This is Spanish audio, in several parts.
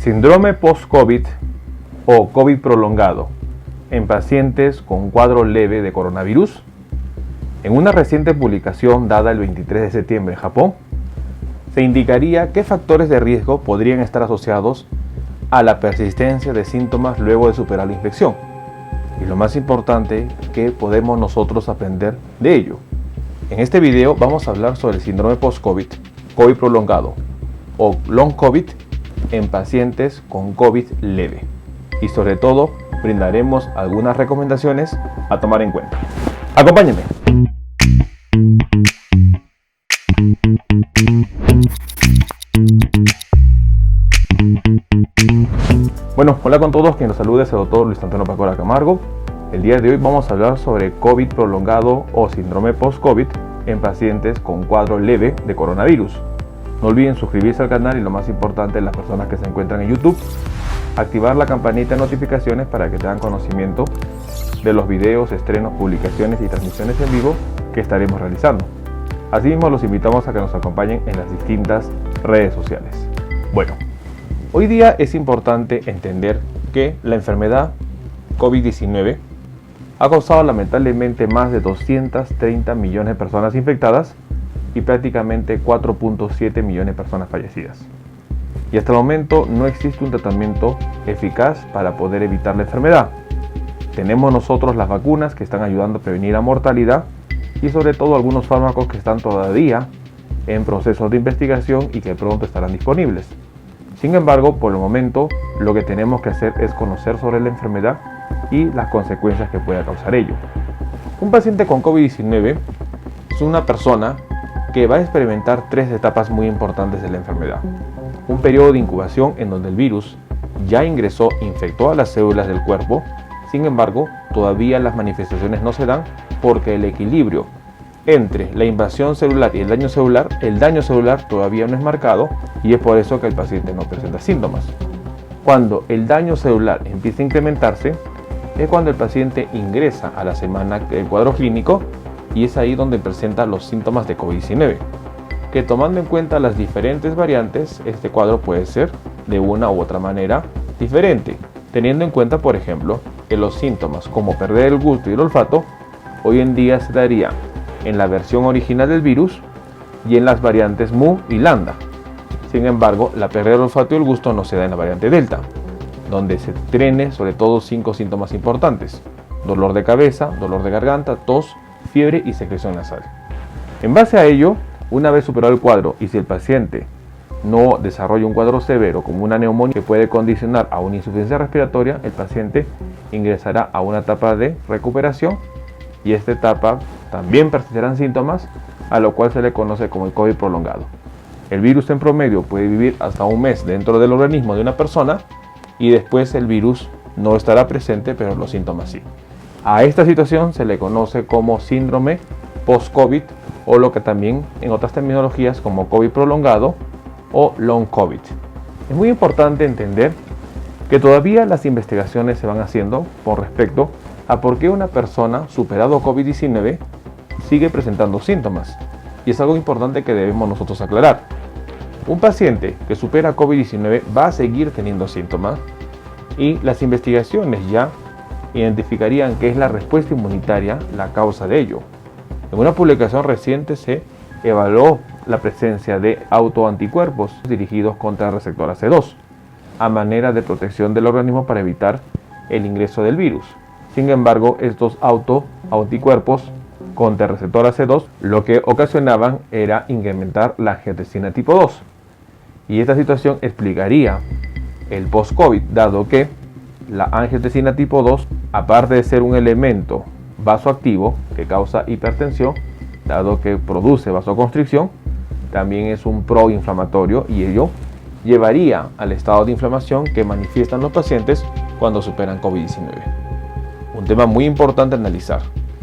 Síndrome post-COVID o COVID prolongado en pacientes con cuadro leve de coronavirus. En una reciente publicación dada el 23 de septiembre en Japón, se indicaría qué factores de riesgo podrían estar asociados a la persistencia de síntomas luego de superar la infección. Y lo más importante, ¿qué podemos nosotros aprender de ello? En este video vamos a hablar sobre el síndrome post-COVID, COVID prolongado o long COVID en pacientes con COVID leve. Y sobre todo, brindaremos algunas recomendaciones a tomar en cuenta. ¡Acompáñenme! Bueno, hola con todos, quien los saluda es el doctor Luis Antonio Pacora Camargo. El día de hoy vamos a hablar sobre COVID prolongado o síndrome post-COVID en pacientes con cuadro leve de coronavirus. No olviden suscribirse al canal y lo más importante, las personas que se encuentran en YouTube, activar la campanita de notificaciones para que tengan conocimiento de los videos, estrenos, publicaciones y transmisiones en vivo que estaremos realizando. Asimismo, los invitamos a que nos acompañen en las distintas redes sociales. Bueno, hoy día es importante entender que la enfermedad COVID-19 ha causado lamentablemente más de 230 millones de personas infectadas y prácticamente 4.7 millones de personas fallecidas. Y hasta el momento no existe un tratamiento eficaz para poder evitar la enfermedad. Tenemos nosotros las vacunas que están ayudando a prevenir la mortalidad y sobre todo algunos fármacos que están todavía en procesos de investigación y que pronto estarán disponibles. Sin embargo, por el momento lo que tenemos que hacer es conocer sobre la enfermedad y las consecuencias que pueda causar ello. Un paciente con COVID-19 es una persona que va a experimentar tres etapas muy importantes de la enfermedad. Un periodo de incubación en donde el virus ya ingresó, infectó a las células del cuerpo. Sin embargo, todavía las manifestaciones no se dan porque el equilibrio entre la invasión celular y el daño celular todavía no es marcado y es por eso que el paciente no presenta síntomas. Cuando el daño celular empieza a incrementarse, es cuando el paciente ingresa a la semana del cuadro clínico y es ahí donde presenta los síntomas de COVID-19, que tomando en cuenta las diferentes variantes, este cuadro puede ser de una u otra manera diferente, teniendo en cuenta, por ejemplo, que los síntomas como perder el gusto y el olfato hoy en día se daría en la versión original del virus y en las variantes Mu y Lambda. Sin embargo, la pérdida del olfato y el gusto no se da en la variante Delta, donde se tiene sobre todo 5 síntomas importantes: dolor de cabeza, dolor de garganta, tos, fiebre y secreción nasal. En base a ello, una vez superado el cuadro y si el paciente no desarrolla un cuadro severo como una neumonía que puede condicionar a una insuficiencia respiratoria, el paciente ingresará a una etapa de recuperación y esta etapa también persistirán síntomas, a lo cual se le conoce como el COVID prolongado. El virus en promedio puede vivir hasta un mes dentro del organismo de una persona y después el virus no estará presente, pero los síntomas sí. A esta situación se le conoce como síndrome post-COVID o lo que también en otras terminologías como COVID prolongado o long COVID. Es muy importante entender que todavía las investigaciones se van haciendo con respecto a por qué una persona superado COVID-19 sigue presentando síntomas. Y es algo importante que debemos nosotros aclarar. Un paciente que supera COVID-19 va a seguir teniendo síntomas y las investigaciones ya identificarían que es la respuesta inmunitaria la causa de ello. En una publicación reciente se evaluó la presencia de autoanticuerpos dirigidos contra el receptor AC2 a manera de protección del organismo para evitar el ingreso del virus. Sin embargo, estos autoanticuerpos contra el receptor AC2 lo que ocasionaban era incrementar la angiotensina tipo 2. Y esta situación explicaría el post-COVID, dado que la angiotensina tipo 2, aparte de ser un elemento vasoactivo que causa hipertensión, dado que produce vasoconstricción, también es un proinflamatorio y ello llevaría al estado de inflamación que manifiestan los pacientes cuando superan COVID-19. Un tema muy importante a analizar.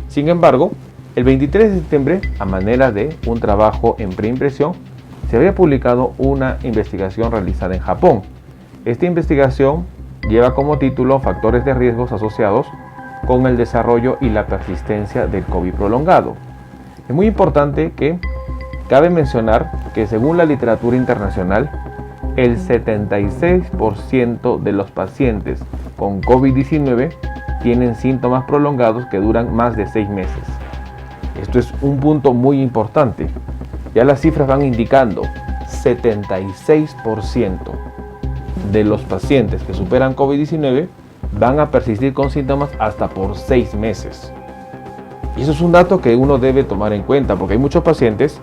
Sin embargo, el 23 de septiembre, a manera de un trabajo en preimpresión, se había publicado una investigación realizada en Japón. Esta investigación lleva como título Factores de riesgos asociados con el desarrollo y la persistencia del COVID prolongado. Es muy importante que cabe mencionar que según la literatura internacional, el 76% de los pacientes con COVID-19 tienen síntomas prolongados que duran más de 6 meses. Esto es un punto muy importante. Ya las cifras van indicando 76% de los pacientes que superan COVID-19 van a persistir con síntomas hasta por 6 meses. Y eso es un dato que uno debe tomar en cuenta, porque hay muchos pacientes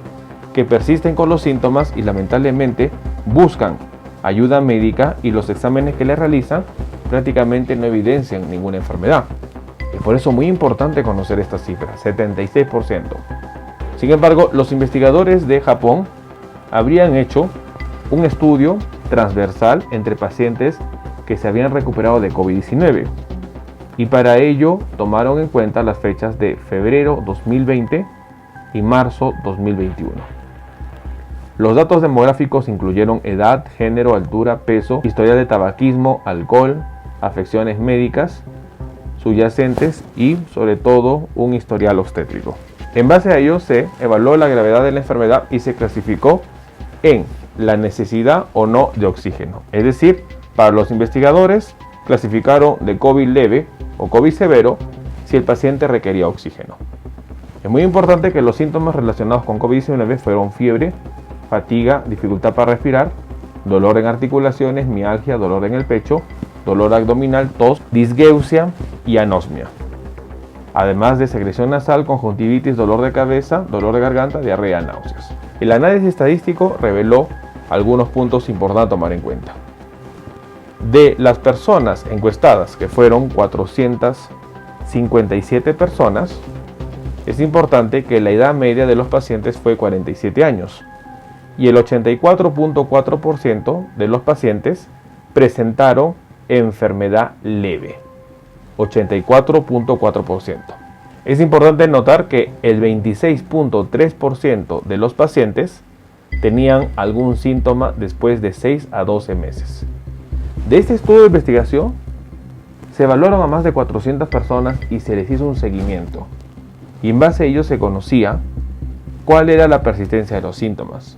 que persisten con los síntomas y lamentablemente buscan ayuda médica y los exámenes que les realizan prácticamente no evidencian ninguna enfermedad. Es por eso muy importante conocer estas cifras, 76%. Sin embargo, los investigadores de Japón habrían hecho un estudio transversal entre pacientes que se habían recuperado de COVID-19 y para ello tomaron en cuenta las fechas de febrero 2020 y marzo 2021. Los datos demográficos incluyeron edad, género, altura, peso, historial de tabaquismo, alcohol, afecciones médicas subyacentes y sobre todo un historial obstétrico. En base a ello se evaluó la gravedad de la enfermedad y se clasificó en la necesidad o no de oxígeno. Es decir, para los investigadores clasificaron de COVID leve o COVID severo si el paciente requería oxígeno. Es muy importante que los síntomas relacionados con COVID-19 fueron fiebre, fatiga, dificultad para respirar, dolor en articulaciones, mialgia, dolor en el pecho, dolor abdominal, tos, disgeusia y anosmia. Además de secreción nasal, conjuntivitis, dolor de cabeza, dolor de garganta, diarrea, náuseas. El análisis estadístico reveló algunos puntos importantes a tomar en cuenta. De las personas encuestadas, que fueron 457 personas, es importante que la edad media de los pacientes fue 47 años y el 84.4% de los pacientes presentaron enfermedad leve. 84.4%. Es importante notar que el 26.3% de los pacientes tenían algún síntoma después de 6 a 12 meses. De este estudio de investigación se evaluaron a más de 400 personas y se les hizo un seguimiento. Y en base a ello se conocía cuál era la persistencia de los síntomas.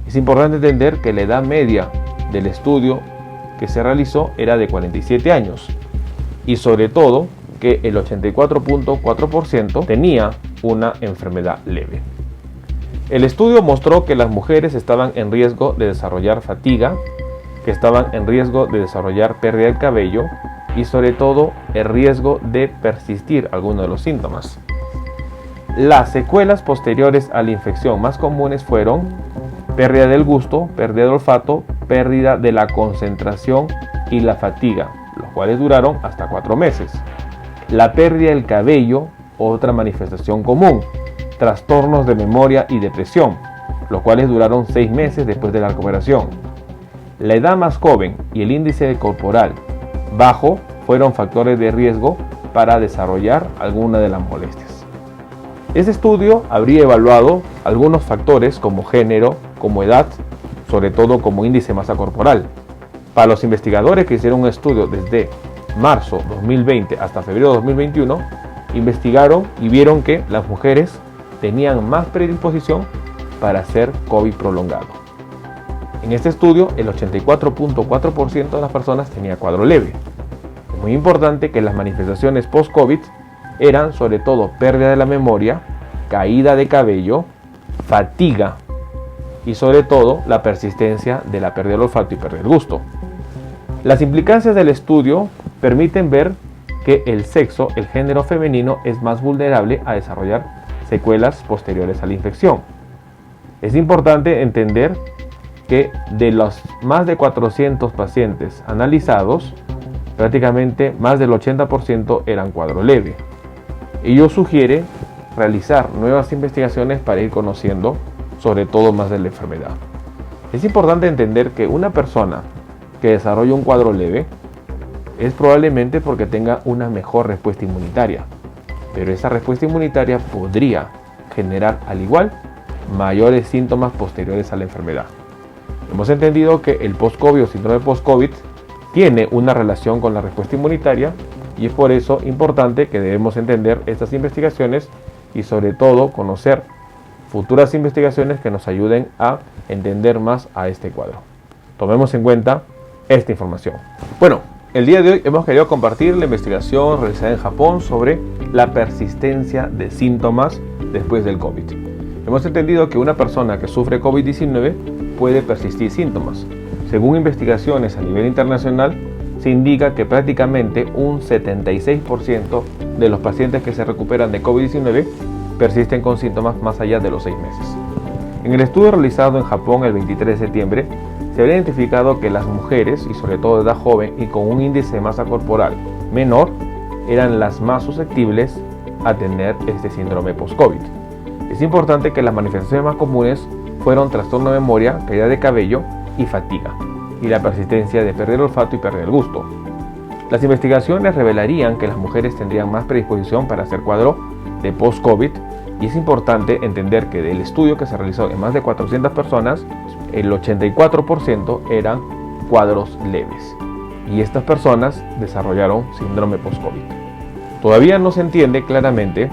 Es importante entender que la edad media del estudio que se realizó era de 47 años y sobre todo que el 84.4% tenía una enfermedad leve. El estudio mostró que las mujeres estaban en riesgo de desarrollar fatiga, que estaban en riesgo de desarrollar pérdida del cabello y sobre todo el riesgo de persistir algunos de los síntomas. Las secuelas posteriores a la infección más comunes fueron pérdida del gusto, pérdida del olfato, pérdida de la concentración y la fatiga, los cuales duraron hasta 4 meses. La pérdida del cabello, otra manifestación común, trastornos de memoria y depresión, los cuales duraron 6 meses después de la recuperación. La edad más joven y el índice corporal bajo fueron factores de riesgo para desarrollar alguna de las molestias. Este estudio habría evaluado algunos factores como género, como edad, sobre todo como índice de masa corporal. Para los investigadores que hicieron un estudio desde marzo 2020 hasta febrero 2021, investigaron y vieron que las mujeres tenían más predisposición para hacer COVID prolongado. En este estudio, el 84.4% de las personas tenía cuadro leve. Es muy importante que las manifestaciones post-COVID eran sobre todo pérdida de la memoria, caída de cabello, fatiga y sobre todo la persistencia de la pérdida del olfato y pérdida del gusto. Las implicancias del estudio permiten ver que el sexo, el género femenino, es más vulnerable a desarrollar secuelas posteriores a la infección. Es importante entender que de los más de 400 pacientes analizados, prácticamente más del 80% eran cuadro leve. Ello sugiere realizar nuevas investigaciones para ir conociendo sobre todo más de la enfermedad. Es importante entender que una persona que desarrolla un cuadro leve es probablemente porque tenga una mejor respuesta inmunitaria, pero esa respuesta inmunitaria podría generar al igual mayores síntomas posteriores a la enfermedad. Hemos entendido que el post-COVID o síndrome post-COVID tiene una relación con la respuesta inmunitaria y es por eso importante que debemos entender estas investigaciones y sobre todo conocer futuras investigaciones que nos ayuden a entender más a este cuadro. Tomemos en cuenta esta información. Bueno, el día de hoy hemos querido compartir la investigación realizada en Japón sobre la persistencia de síntomas después del COVID. Hemos entendido que una persona que sufre COVID-19 puede persistir síntomas. Según investigaciones a nivel internacional, se indica que prácticamente un 76% de los pacientes que se recuperan de COVID-19 persisten con síntomas más allá de los 6 meses. En el estudio realizado en Japón el 23 de septiembre, se había identificado que las mujeres, y sobre todo de edad joven y con un índice de masa corporal menor, eran las más susceptibles a tener este síndrome post-COVID. Es importante que las manifestaciones más comunes fueron trastorno de memoria, caída de cabello y fatiga, y la persistencia de perder el olfato y perder el gusto. Las investigaciones revelarían que las mujeres tendrían más predisposición para hacer cuadro de post-COVID, y es importante entender que del estudio que se realizó en más de 400 personas, el 84% eran cuadros leves, y estas personas desarrollaron síndrome post-COVID. Todavía no se entiende claramente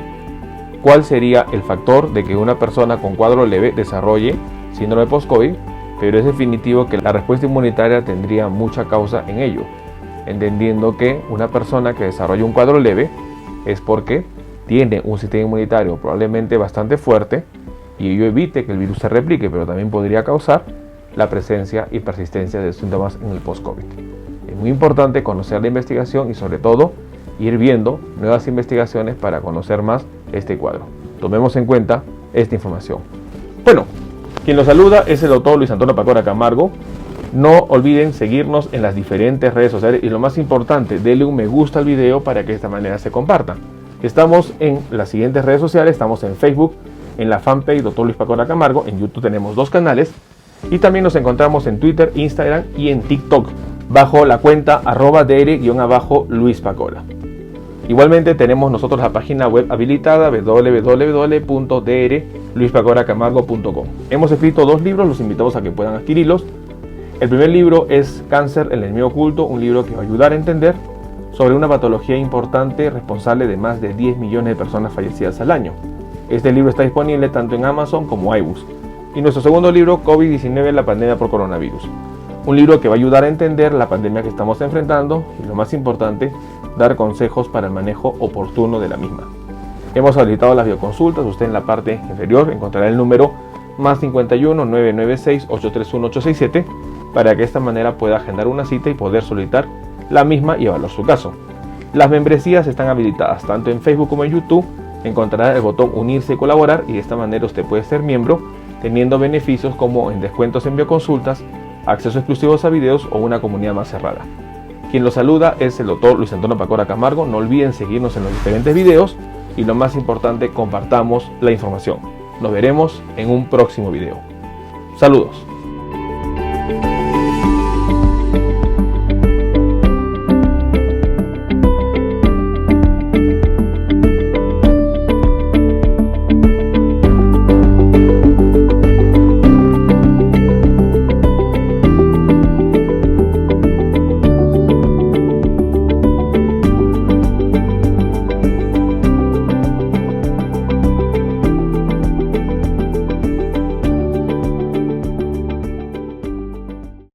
cuál sería el factor de que una persona con cuadro leve desarrolle síndrome post-COVID, pero es definitivo que la respuesta inmunitaria tendría mucha causa en ello, entendiendo que una persona que desarrolla un cuadro leve es porque tiene un sistema inmunitario probablemente bastante fuerte y ello evite que el virus se replique, pero también podría causar la presencia y persistencia de síntomas en el post-COVID. Es muy importante conocer la investigación y sobre todo ir viendo nuevas investigaciones para conocer más este cuadro. Tomemos en cuenta esta información. Bueno, quien los saluda es el doctor Luis Antonio Pacora Camargo. No olviden seguirnos en las diferentes redes sociales y lo más importante, denle un me gusta al video para que de esta manera se comparta. Estamos en las siguientes redes sociales, estamos en Facebook, en la fanpage Dr. Luis Pacora Camargo, en YouTube tenemos 2 canales y también nos encontramos en Twitter, Instagram y en TikTok bajo la cuenta @dr_Luis Pacora. Igualmente tenemos nosotros la página web habilitada www.drluispacoracamargo.com. Hemos escrito 2 libros, los invitamos a que puedan adquirirlos. El primer libro es Cáncer, el enemigo oculto, un libro que va a ayudar a entender sobre una patología importante responsable de más de 10 millones de personas fallecidas al año. Este libro está disponible tanto en Amazon como iBooks. Y nuestro segundo libro, COVID-19, la pandemia por coronavirus. Un libro que va a ayudar a entender la pandemia que estamos enfrentando y lo más importante, dar consejos para el manejo oportuno de la misma. Hemos habilitado las videoconsultas, usted en la parte inferior encontrará el número +51 996 831 867 para que de esta manera pueda agendar una cita y poder solicitar la misma y evaluar su caso. Las membresías están habilitadas tanto en Facebook como en YouTube. Encontrará el botón unirse y colaborar y de esta manera usted puede ser miembro teniendo beneficios como en descuentos en bioconsultas, acceso exclusivos a videos o una comunidad más cerrada. Quien los saluda es el doctor Luis Antonio Pacora Camargo. No olviden seguirnos en los diferentes videos y lo más importante, compartamos la información. Nos veremos en un próximo video. Saludos.